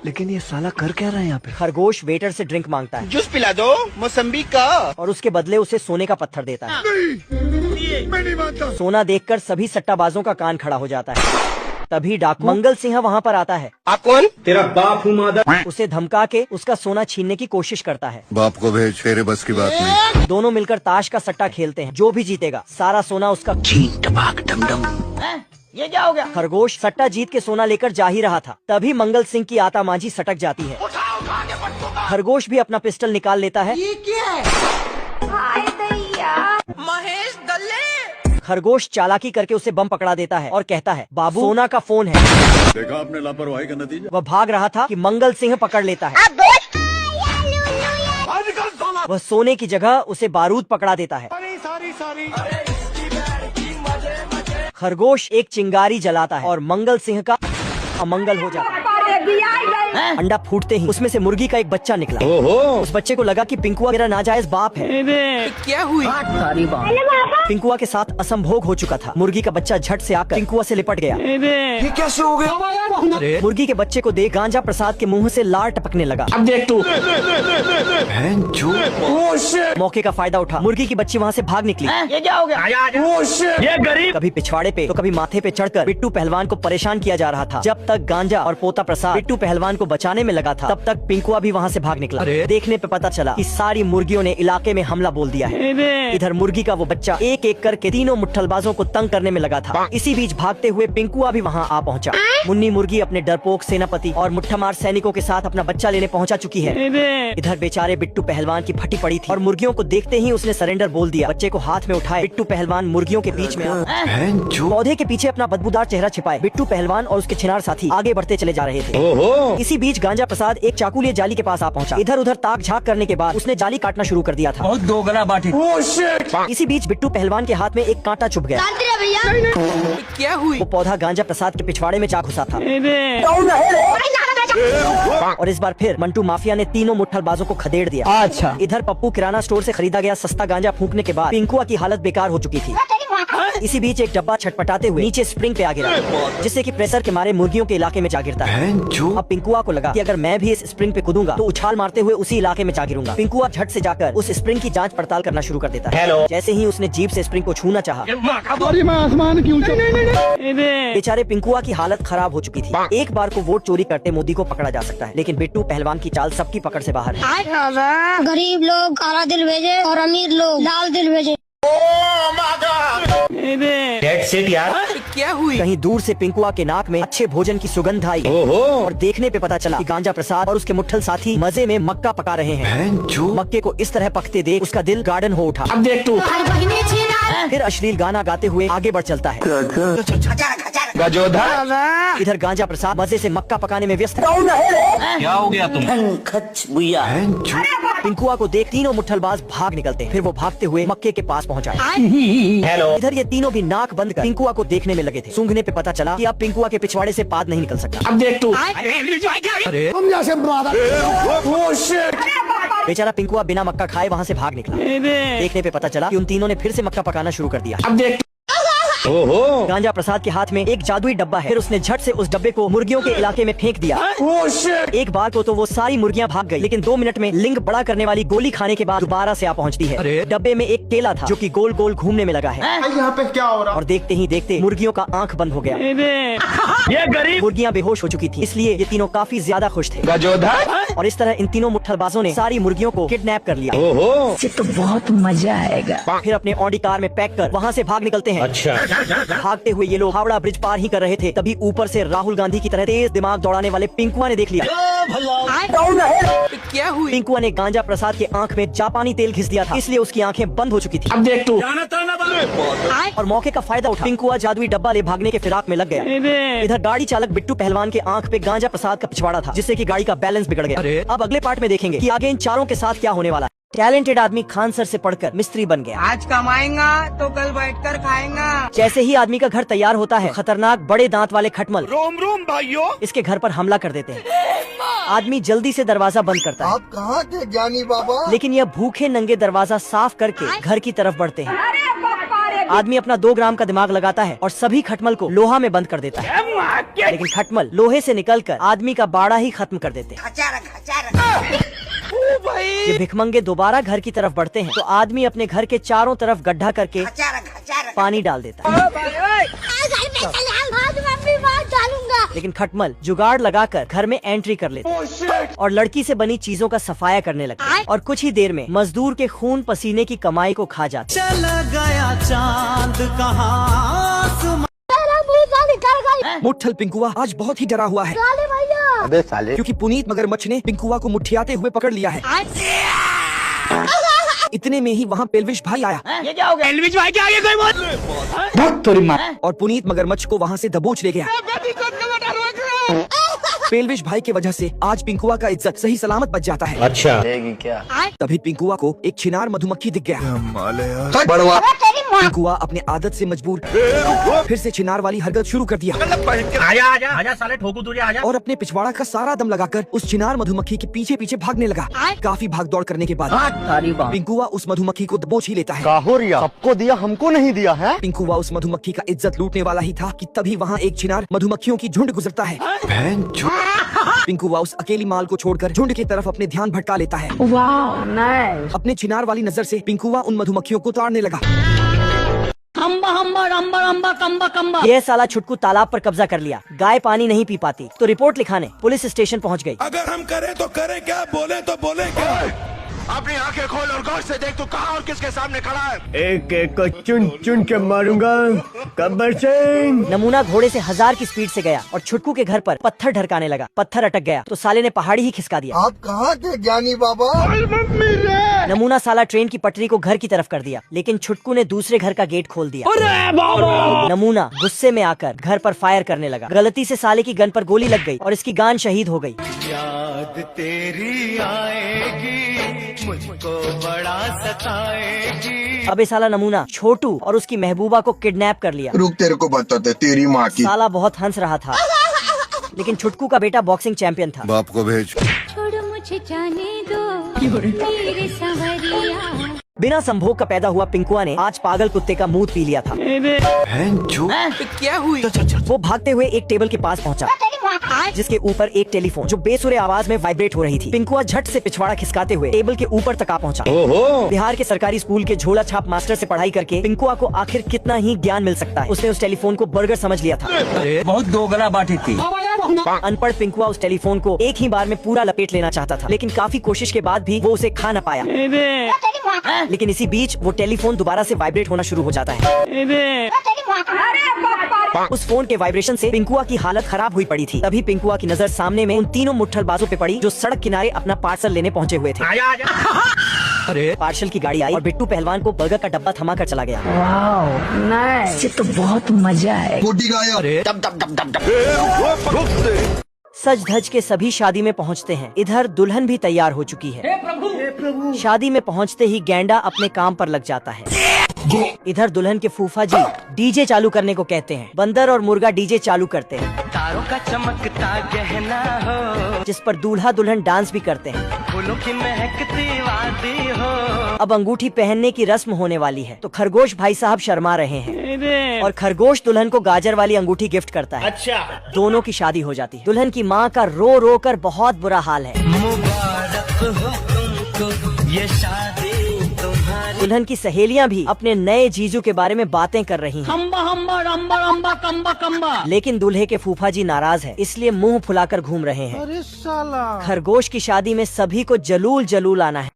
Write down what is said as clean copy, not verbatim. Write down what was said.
लेकिन ये साला कर क्या रहा है यहाँ पे? खरगोश वेटर से ड्रिंक मांगता है, जूस पिला दो मौसम्बी का, और उसके बदले उसे सोने का पत्थर देता है। मैं नहीं मानता। सोना देखकर सभी सट्टाबाजों का कान खड़ा हो जाता है। तभी डाकू मंगल सिंह वहाँ पर आता है। आप कौन? तेरा बाप हूँ मादर। उसे धमका के उसका सोना छीनने की कोशिश करता है। बाप को भेज, तेरे बस की बात नहीं। दोनों मिलकर ताश का सट्टा खेलते हैं। जो भी जीतेगा सारा सोना उसका। ये क्या हो गया? खरगोश सट्टा जीत के सोना लेकर जा ही रहा था, तभी मंगल सिंह की आता मांझी सटक जाती है। खरगोश भी अपना पिस्टल निकाल लेता है। ये क्या है? महेश दल्ले। खरगोश चालाकी करके उसे बम पकड़ा देता है और कहता है, बाबू सोना का फोन है। देखा आपने लापरवाही का नतीजा। वह भाग रहा था कि मंगल सिंह पकड़ लेता है। वह सोने की जगह उसे बारूद पकड़ा देता है। खरगोश एक चिंगारी जलाता है और मंगल सिंह का अमंगल हो जाता है। अंडा फूटते ही उसमें से मुर्गी का एक बच्चा निकला। उस बच्चे को लगा कि पिंकुआ मेरा नाजायज बाप है। क्या हुई? पिंकुआ के साथ असंभोग हो चुका था। मुर्गी का बच्चा झट से आकर पिंकुआ से लिपट गया। ये कैसे हो गया? मुर्गी के बच्चे को देख गांजा प्रसाद के मुंह से लार टपकने लगा। अब देख तू। मौके का फायदा उठा मुर्गी की बच्ची वहाँ से भाग निकली। ये क्या हो गया? ये गरीब। कभी पिछवाड़े पे तो कभी माथे पे चढ़कर बिट्टू पहलवान को परेशान किया जा रहा था। जब तक गांजा और पोता प्रसाद बिट्टू पहलवान को बचाने में लगा था, तब तक पिंकुआ भी वहाँ से भाग निकला। देखने पे पता चला कि सारी मुर्गियों ने इलाके में हमला बोल दिया है। इधर मुर्गी का वो बच्चा एक एक करके तीनों मुट्ठलबाजों को तंग करने में लगा था। इसी बीच भागते हुए पिंकुआ भी वहाँ आ पहुँचा। मुन्नी मुर्गी अपने डरपोक सेनापति और मुट्ठामार सैनिकों के साथ अपना बच्चा लेने पहुँचा चुकी है। इधर बेचारे बिट्टू पहलवान की फटी पड़ी थी और मुर्गियों को देखते ही उसने सरेंडर बोल दिया। बच्चे को हाथ में उठाए बिट्टू पहलवान मुर्गियों के बीच में पौधे के पीछे अपना बदबूदार चेहरा छिपाए बिट्टू पहलवान और उसके छिनार साथी आगे बढ़ते चले जा रहे थे। इसी बीच गांजा प्रसाद एक चाकू लिए जाली के पास आ पहुंचा। इधर उधर ताक झाक करने के बाद उसने जाली काटना शुरू कर दिया था। बहुत दोगला बाटी। इसी बीच बिट्टू पहलवान के हाथ में एक कांटा चुभ गया। क्या हुई? वो पौधा गांजा प्रसाद के पिछवाड़े में जा घुसा था। और इस बार फिर मंटू माफिया ने तीनों मुट्ठलबाजों को खदेड़ दिया। अच्छा। इधर पप्पू किराना स्टोर से खरीदा गया सस्ता गांजा फूंकने के बाद पिंकुआ की हालत बेकार हो चुकी थी। इसी बीच एक डब्बा छटपटाते हुए नीचे स्प्रिंग पे आ गिरा, जिससे कि प्रेशर के मारे मुर्गियों के इलाके में जा गिरता है। अब पिंकुआ को लगा कि अगर मैं भी इस स्प्रिंग पे कूदूंगा तो उछाल मारते हुए उसी इलाके में जा गिरूंगा। पिंकुआ झट से जाकर उस स्प्रिंग की जांच पड़ताल करना शुरू कर देता है। जैसे ही उसने जीप से स्प्रिंग को छूना चाहा, बेचारे पिंकुआ की हालत खराब हो चुकी थी। एक बार को वोट चोरी करते मोदी को पकड़ा जा सकता है, लेकिन बिट्टू पहलवान की चाल सबकी पकड़ से बाहर है। गरीब लोग काला दिल भेजे और अमीर लोग लाल दिल भेजे। यार। क्या हुई? कहीं दूर से पिंकुआ के नाक में अच्छे भोजन की सुगंध आई और देखने पे पता चला कि गांजा प्रसाद और उसके मुट्ठल साथी मजे में मक्का पका रहे हैं। मक्के को इस तरह पकते देख उसका दिल गार्डन हो उठा। अब देख तू। फिर अश्लील गाना गाते हुए आगे बढ़ चलता है। इधर गांजा प्रसाद मजे से मक्का पकाने में व्यस्त। क्या हो गया तुम? पिंकुआ को देख तीनों मुट्ठलबाज भाग निकलते हैं। फिर वो भागते हुए मक्के के पास पहुंच आए। हेलो। इधर ये तीनों भी नाक बंद कर पिंकुआ को देखने में लगे थे। सूंघने पे पता चला कि अब पिंकुआ के पिछवाड़े से पाद नहीं निकल सकता। अब देख तू। बेचारा पिंकुआ बिना मक्का खाए वहाँ से भाग निकला। देखने पे पता चला कि उन तीनों ने फिर से मक्का पकाना शुरू कर दिया। अब देख। गांजा प्रसाद के हाथ में एक जादुई डब्बा है। फिर उसने झट से उस डब्बे को मुर्गियों के इलाके में फेंक दिया। एक बार को तो वो सारी मुर्गियां भाग गई, लेकिन 2 मिनट में लिंग बड़ा करने वाली गोली खाने के बाद दोबारा से आ पहुंचती है। डब्बे में एक केला था जो कि गोल गोल घूमने में लगा है। यहाँ पे क्या हो रहा? और देखते ही देखते मुर्गियों का आंख बंद हो गया। ये गरीब। मुर्गियां बेहोश हो चुकी थी, इसलिए ये तीनों काफी ज्यादा खुश थे। और इस तरह इन तीनों मुट्ठलबाजों ने सारी मुर्गियों को किडनैप कर लिया। तो बहुत मजा आएगा। फिर अपने ऑडी कार में पैक कर वहाँ से भाग निकलते हैं। अच्छा। भागते हुए ये लोग हावड़ा ब्रिज पार ही कर रहे थे, तभी ऊपर से राहुल गांधी की तरह तेज दिमाग दौड़ाने वाले पिंकुआ ने देख लिया। क्या हुई? पिंकुआ ने गांजा प्रसाद के आंख में जापानी तेल घिस दिया था, इसलिए उसकी आंखें बंद हो चुकी थी। अब देख तू। और मौके का फायदा उठा पिंकुआ जादुई डब्बा ले भागने के फिराक में लग गया। इधर गाड़ी चालक बिट्टू पहलवान के आंख पे गांजा प्रसाद का पिछवाड़ा था, जिससे कि गाड़ी का बैलेंस बिगड़ गया। अब अगले पार्ट में देखेंगे कि आगे इन चारों के साथ क्या होने वाला है। टैलेंटेड आदमी खान सर से पढ़कर मिस्त्री बन गया। आज कमाएगा तो कल बैठकर खाएगा। जैसे ही आदमी का घर तैयार होता है, खतरनाक बड़े दांत वाले खटमल रोम रोम भाइयों इसके घर पर हमला कर देते हैं। आदमी जल्दी से दरवाजा बंद करता है। आप कहाँ थे ज्ञानी बाबा? लेकिन यह भूखे नंगे दरवाजा साफ करके घर की तरफ बढ़ते हैं। आदमी अपना 2 ग्राम का दिमाग लगाता है और सभी खटमल को लोहा में बंद कर देता है, लेकिन खटमल लोहे से निकलकर आदमी का बाड़ा ही खत्म कर देते हैं। ये भिखमंगे दोबारा घर की तरफ बढ़ते हैं तो आदमी अपने घर के चारों तरफ गड्ढा करके पानी डाल देता है, लेकिन खटमल जुगाड़ लगाकर घर में एंट्री कर लेता है और लड़की से बनी चीजों का सफाया करने लगता है और कुछ ही देर में मजदूर के खून पसीने की कमाई को खा जाता है। मुट्ठल पिंकुआ आज बहुत ही डरा हुआ है। अबे साले, क्योंकि पुनीत मगरमच्छ ने पिंकुआ को मुठियाते हुए पकड़ लिया है। इतने में ही वहाँ पेल्विश भाई आया। ये क्या हो गया? एलविश भाई के आगे कोई मत। और पुनीत मगरमच्छ को वहाँ से दबोच ले गया। पेल्विश भाई की वजह से आज पिंकुआ का इज्जत सही सलामत बच जाता है। अच्छा क्या? तभी पिंकुआ को एक छिनार मधुमक्खी दिख गया। बड़वा पिंकुआ अपने आदत से मजबूर फिर से छिनार वाली हरकत शुरू कर दिया आजा साले ठोकू तुझे आजा। और अपने पिछवाड़ा का सारा दम लगाकर उस छिनार मधुमक्खी के पीछे पीछे भागने लगा। काफी भाग दौड़ करने के बाद पिंकुआ उस मधुमक्खी को दबोच ही लेता है। सबको दिया, हमको नहीं दिया है। पिंकुआ उस मधुमक्खी का इज्जत लूटने वाला ही था कि तभी वहाँ एक छिनार मधुमक्खियों की झुंड गुजरता है। पिंकुआ उस अकेली माल को छोड़कर झुंड की तरफ अपने ध्यान भटका लेता है। वाह नाइस। अपने छिनार वाली नजर से पिंकुआ उन मधुमक्खियों को ताड़ने लगा। यह साला छुटकू तालाब पर कब्जा कर लिया। गाय पानी नहीं पी पाती तो रिपोर्ट लिखाने पुलिस स्टेशन पहुंच गई। अगर हम करें तो करें क्या, बोले तो बोले क्या। अपनी आंखें खोल और गौर से देख, तू कहाँ और किसके सामने खड़ा है। एक एक को चुन चुन के मारूंगा। गब्बर सिंह। नमूना घोड़े से 1000 की स्पीड से गया और छुटकू के घर पर पत्थर ढरकाने लगा। पत्थर अटक गया तो साले ने पहाड़ी ही खिसका दिया। आप कहाँ थे ज्ञानी बाबा? नमूना साला ट्रेन की पटरी को घर की तरफ कर दिया, लेकिन छुटकू ने दूसरे घर का गेट खोल दिया। नमूना गुस्से में आकर घर पर फायर करने लगा। गलती से साले की गन पर गोली लग गई और इसकी गान शहीद हो गई। याद तेरी आएगी, मुझको बड़ा सताएगी। अबे साला नमूना छोटू और उसकी महबूबा को किडनैप कर लिया। रुक, तेरे को बताते तेरी माँ की। साला बहुत हंस रहा था, लेकिन छुटकू का बेटा बॉक्सिंग चैंपियन था। बाप को भेज। छोड़ो मुझे जाने दो मेरे संवरिया। बिना संभोग का पैदा हुआ पिंकुआ ने आज पागल कुत्ते का मूत पी लिया था। क्या हुई? वो भागते हुए एक टेबल के पास पहुंचा, जिसके ऊपर एक टेलीफोन जो बेसुरे आवाज में वाइब्रेट हो रही थी। पिंकुआ झट से पिछवाड़ा खिसकाते हुए टेबल के ऊपर तक आ पहुंचा। बिहार के सरकारी स्कूल के झोला छाप मास्टर से पढ़ाई करके पिंकुआ को आखिर कितना ही ज्ञान मिल सकता है। उसने उस टेलीफोन को बर्गर समझ लिया था। बहुत दोगला बाटी थी। अनपढ़ पिंकुआ उस टेलीफोन को एक ही बार में पूरा लपेट लेना चाहता था, लेकिन काफी कोशिश के बाद भी वो उसे खा न पाया। लेकिन इसी बीच वो टेलीफोन दोबारा से वाइब्रेट होना शुरू हो जाता है। उस फोन के वाइब्रेशन से पिंकुआ की हालत खराब हुई पड़ी थी। तभी पिंकुआ की नजर सामने में उन तीनों मुट्ठलबाजों पे पड़ी जो सड़क किनारे अपना पार्सल लेने पहुंचे हुए थे। अरे पार्सल की गाड़ी आई और बिट्टू पहलवान को बर्गर का डब्बा थमा कर चला गया। वाह नाइस। ये तो बहुत मजा है। सज धज के सभी शादी में पहुंचते हैं। इधर दुल्हन भी तैयार हो चुकी है। शादी में पहुंचते ही गैंडा अपने काम पर लग जाता है। इधर दुल्हन के फूफा जी डीजे चालू करने को कहते हैं। बंदर और मुर्गा डीजे चालू करते हैं, तारों का चमकता गहना हो, जिस पर दूल्हा दुल्हन डांस भी करते हैं। फूलों की महकती वादी हो। अब अंगूठी पहनने की रस्म होने वाली है तो खरगोश भाई साहब शर्मा रहे हैं और खरगोश दुल्हन को गाजर वाली अंगूठी गिफ्ट करता है। अच्छा दोनों की शादी हो जाती है। दुल्हन की माँ का रो रो कर बहुत बुरा हाल है। मुबारक हो तुमको ये शादी तुम्हारी। दुल्हन की सहेलियाँ भी अपने नए जीजू के बारे में बातें कर रही हैं। लेकिन दूल्हे के फूफा जी नाराज है, इसलिए मुंह फुलाकर घूम रहे हैं। अरे साला। खरगोश की शादी में सभी को जलूल जलूल आना है।